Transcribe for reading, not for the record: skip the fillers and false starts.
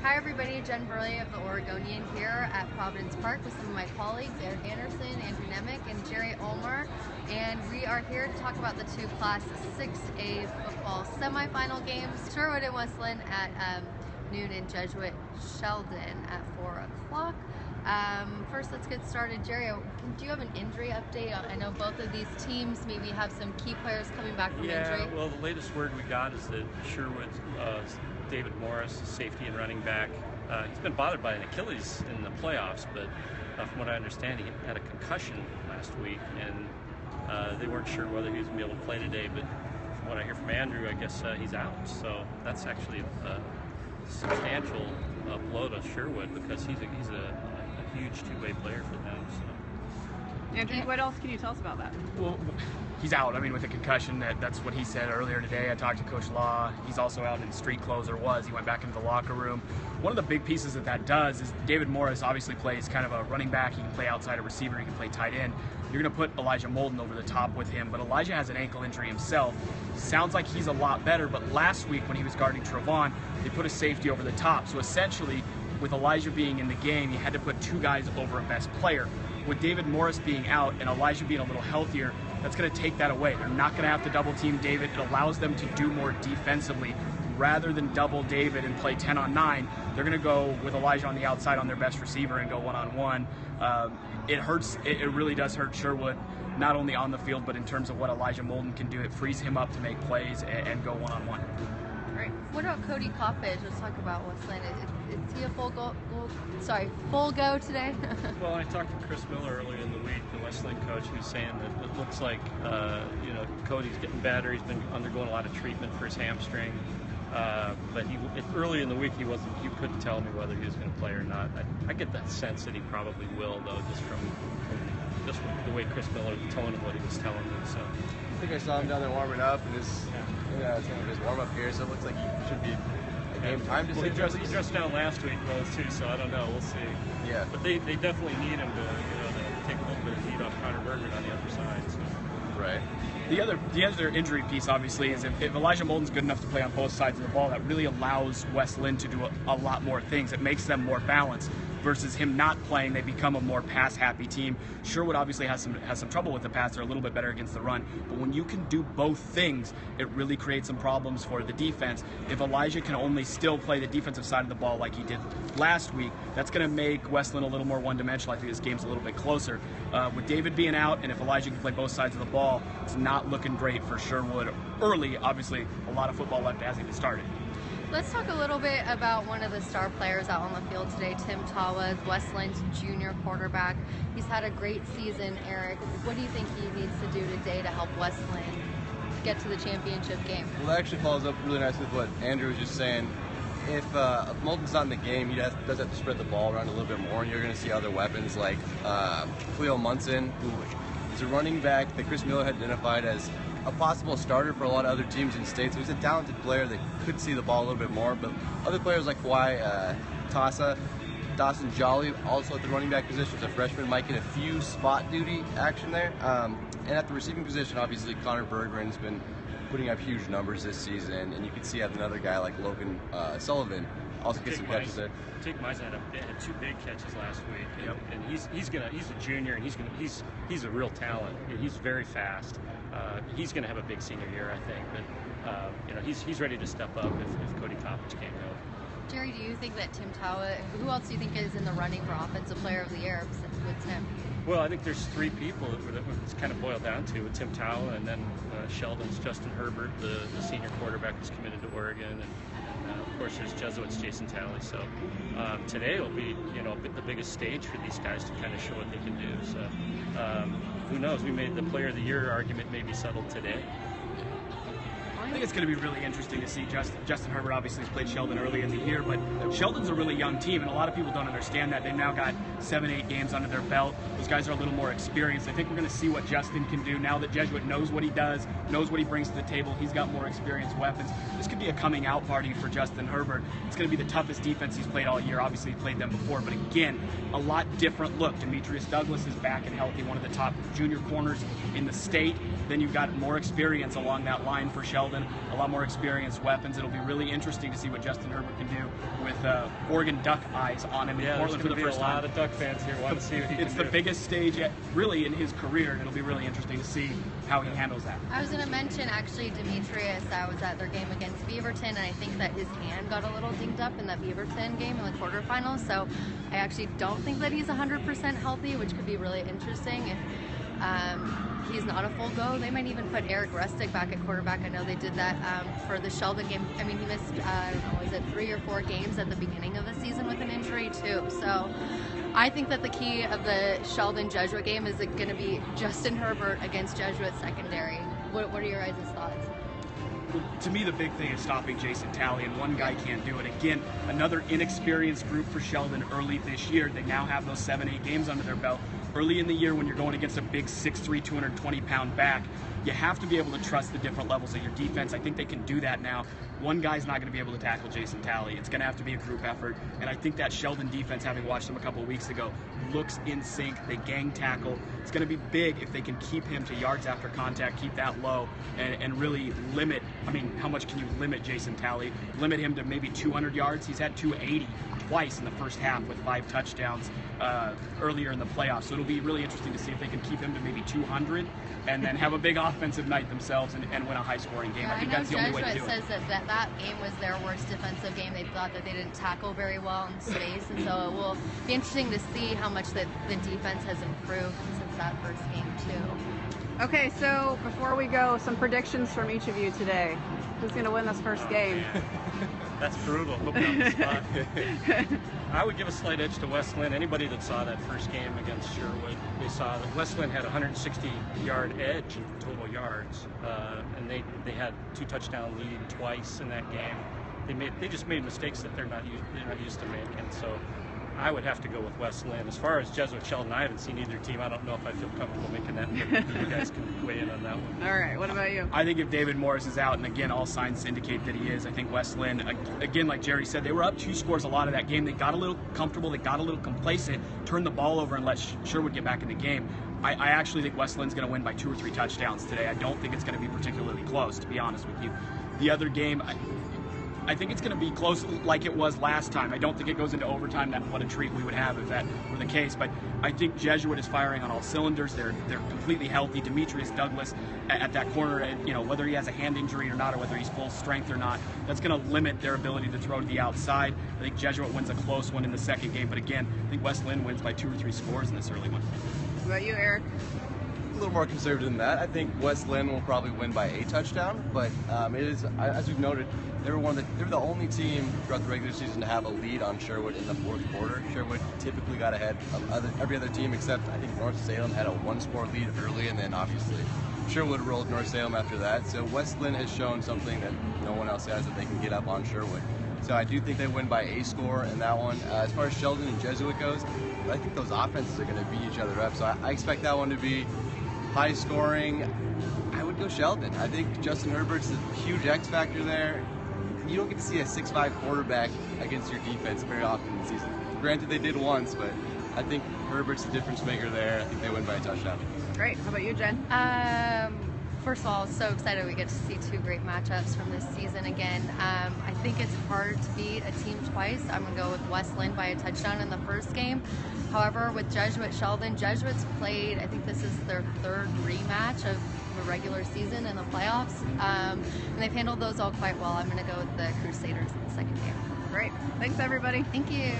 Hi everybody, Jen Burley of the Oregonian here at Providence Park with some of my colleagues, Eric Anderson, Andrew Nemec, and Jerry Ulmer. And we are here to talk about the two Class 6A football semifinal games, Sherwood and Westland at noon and Jesuit Sheldon at 4 o'clock. First, let's get started. Jerry, do you have an injury update? I know both of these teams maybe have some key players coming back from injury. Yeah, well, the latest word we got is that Sherwood's David Morris, safety and running back, he's been bothered by an Achilles in the playoffs, but from what I understand, he had a concussion last week, and they weren't sure whether he was going to be able to play today, but from what I hear from Andrew, I guess he's out. So that's actually a substantial blow to Sherwood because he's a huge two-way player for them. So. Andrew, what else can you tell us about that? Well, he's out. I mean, with a concussion, that's what he said earlier today. I talked to Coach Law. He's also out in street clothes, or was. He went back into the locker room. One of the big pieces that does is David Morris obviously plays kind of a running back. He can play outside a receiver. He can play tight end. You're going to put Elijah Molden over the top with him, but Elijah has an ankle injury himself. Sounds like he's a lot better, but last week when he was guarding Trevon, they put a safety over the top. So essentially, with Elijah being in the game, you had to put two guys over a best player. With David Morris being out and Elijah being a little healthier, that's going to take that away. They're not going to have to double team David. It allows them to do more defensively. Rather than double David and play 10 on 9, they're going to go with Elijah on the outside on their best receiver and go one-on-one. It hurts. It really does hurt Sherwood, not only on the field, but in terms of what Elijah Molden can do. It frees him up to make plays and go one-on-one. Right. What about Cody Coppage? Let's talk about Westland. Is he a full go today? Well, I talked to Chris Miller earlier in the week, the Westland coach, who's saying that it looks like Cody's getting better. He's been undergoing a lot of treatment for his hamstring, but early in the week he couldn't tell me whether he was going to play or not. I get that sense that he probably will, though, just from the way Chris Miller, the tone of what he was telling me. So. I think I saw him down there warming up, and it's kind of his warm-up here, so it looks like he should be a game time decision. Well, he dressed down last week, too, so I don't know. We'll see. Yeah. But they definitely need him to take a little bit of heat off Connor Berger on the other side. So. Right. The other injury piece, obviously, is if Elijah Molden's good enough to play on both sides of the ball, that really allows Westland to do a lot more things. It makes them more balanced. Versus him not playing, they become a more pass-happy team. Sherwood obviously has some trouble with the pass. They're a little bit better against the run. But when you can do both things, it really creates some problems for the defense. If Elijah can only still play the defensive side of the ball like he did last week, that's going to make Westland a little more one-dimensional. I think this game's a little bit closer. With David being out, and if Elijah can play both sides of the ball, it's not looking great for Sherwood early. Obviously, a lot of football left hasn't even started. Let's talk a little bit about one of the star players out on the field today, Tim Tawa, Westland's junior quarterback. He's had a great season, Eric. What do you think he needs to do today to help Westland get to the championship game? Well, that actually follows up really nicely with what Andrew was just saying. If Molden's not in the game, he does have to spread the ball around a little bit more, and you're going to see other weapons like Cleo Munson, who is a running back that Chris Miller had identified as a possible starter for a lot of other teams in state. So he's a talented player that could see the ball a little bit more. But other players like Kawhi Tassa, Dawson Jolly, also at the running back position as a freshman, might get a few spot duty action there. And at the receiving position, obviously Connor Berggren's been putting up huge numbers this season, and you can see another guy like Logan Sullivan also get some catches there. Jake Meisen had two big catches last week, and he's a junior, and he's a real talent. He's very fast. He's going to have a big senior year, I think, but he's ready to step up if Cody Coppage can't go. Jerry, do you think that Tim Tawa, who else do you think is in the running for Offensive Player of the Year with Tim? Well, I think there's three people that it's kind of boiled down to, with Tim Tawa, and then Sheldon's Justin Herbert, the senior quarterback who's committed to Oregon, and of course there's Jesuit's Jason Talley. So today will be the biggest stage for these guys to kind of show what they can do. So who knows? We made the Player of the Year argument maybe settled today. I think it's going to be really interesting to see. Justin Herbert obviously has played Sheldon early in the year, but Sheldon's a really young team, and a lot of people don't understand that. They've now got 7-8 games under their belt. Those guys are a little more experienced. I think we're going to see what Justin can do now that Jesuit knows what he does, knows what he brings to the table. He's got more experienced weapons. This could be a coming out party for Justin Herbert. It's going to be the toughest defense he's played all year. Obviously, he's played them before, but again, a lot different look. Demetrius Douglas is back and healthy, one of the top junior corners in the state. Then you've got more experience along that line for Sheldon, a lot more experienced weapons. It'll be really interesting to see what Justin Herbert can do with the Oregon Duck eyes on him in Yeah, there's Portland for going the to be first a time. lot of Duck fans here wanting to see what he It's can the do. biggest stage really in his career, and it'll be really interesting to see how he handles that. I was going to mention actually Demetrius. I was at their game against Beaverton, and I think that his hand got a little dinged up in that Beaverton game in the quarterfinals. So I actually don't think that he's 100% healthy, which could be really interesting. If he's not a full go, they might even put Eric Rustick back at quarterback. I know they did that for the Sheldon game. I mean, he missed, I don't know, was it 3 or 4 games at the beginning of the season with an injury too. So I think that the key of the Sheldon Jesuit game is going to be Justin Herbert against Jesuit secondary. What are your guys' thoughts? To me, the big thing is stopping Jason Talley, and one guy can't do it. Again, another inexperienced group for Sheldon early this year. They now have those 7-8 games under their belt. Early in the year, when you're going against a big 6'3", 220-pound back, you have to be able to trust the different levels of your defense. I think they can do that now. One guy's not going to be able to tackle Jason Talley. It's going to have to be a group effort, and I think that Sheldon defense, having watched them a couple of weeks ago, looks in sync. They gang tackle. It's going to be big if they can keep him to yards after contact, keep that low, and really limit. I mean, how much can you limit Jason Talley? Limit him to maybe 200 yards. He's had 280 twice in the first half with 5 touchdowns earlier in the playoffs. So it'll be really interesting to see if they can keep him to maybe 200 and then have a big offensive night themselves and win a high-scoring game. Yeah, I think that's the only way to do it. says that game was their worst defensive game. They thought that they didn't tackle very well in space, and so it will be interesting to see how much the defense has improved since that first game too. Okay, so before we go, some predictions from each of you today. Who's going to win this first game? That's brutal. Put me on the spot. I would give a slight edge to West Lynn. Anybody that saw that first game against Sherwood, they saw that West Lynn had a 160-yard edge in total yards, and they had 2 touchdown lead twice in that game. They just made mistakes that they're not used to making. So I would have to go with West Lynn. As far as Jesuit Sheldon, I haven't seen either team. I don't know if I feel comfortable making that. But you guys can weigh in on that one. All right, what about you? I think if David Morris is out, and again, all signs indicate that he is, I think West Lynn, again, like Jerry said, they were up 2 scores a lot of that game. They got a little comfortable, they got a little complacent, turned the ball over and let Sherwood get back in the game. I actually think West Lynn's going to win by 2 or 3 touchdowns today. I don't think it's going to be particularly close, to be honest with you. The other game, I think it's going to be close like it was last time. I don't think it goes into overtime. What a treat we would have if that were the case. But I think Jesuit is firing on all cylinders. They're completely healthy. Demetrius Douglas at that corner, whether he has a hand injury or not, or whether he's full strength or not, that's going to limit their ability to throw to the outside. I think Jesuit wins a close one in the second game. But again, I think West Lynn wins by 2 or 3 scores in this early one. What about you, Eric? A little more conservative than that. I think West Lynn will probably win by a touchdown, but it is, as we've noted, they were the only team throughout the regular season to have a lead on Sherwood in the 4th quarter. Sherwood typically got ahead of every other team except I think North Salem had a 1-score lead early, and then obviously Sherwood rolled North Salem after that. So West Lynn has shown something that no one else has, that they can get up on Sherwood. So I do think they win by a score in that one. As far as Sheldon and Jesuit goes, I think those offenses are going to beat each other up. So I expect that one to be high scoring. I would go Sheldon. I think Justin Herbert's a huge X factor there. You don't get to see a 6'5" quarterback against your defense very often in the season. Granted, they did once, but I think Herbert's the difference maker there. I think they win by a touchdown. Great. How about you, Jen? First of all, so excited we get to see 2 great matchups from this season again. I think it's hard to beat a team twice. I'm going to go with West Lynn by a touchdown in the first game. However, with Jesuit Sheldon, Jesuits played, I think this is their 3rd rematch of the regular season in the playoffs, and they've handled those all quite well. I'm going to go with the Crusaders in the second game. Great. Thanks, everybody. Thank you.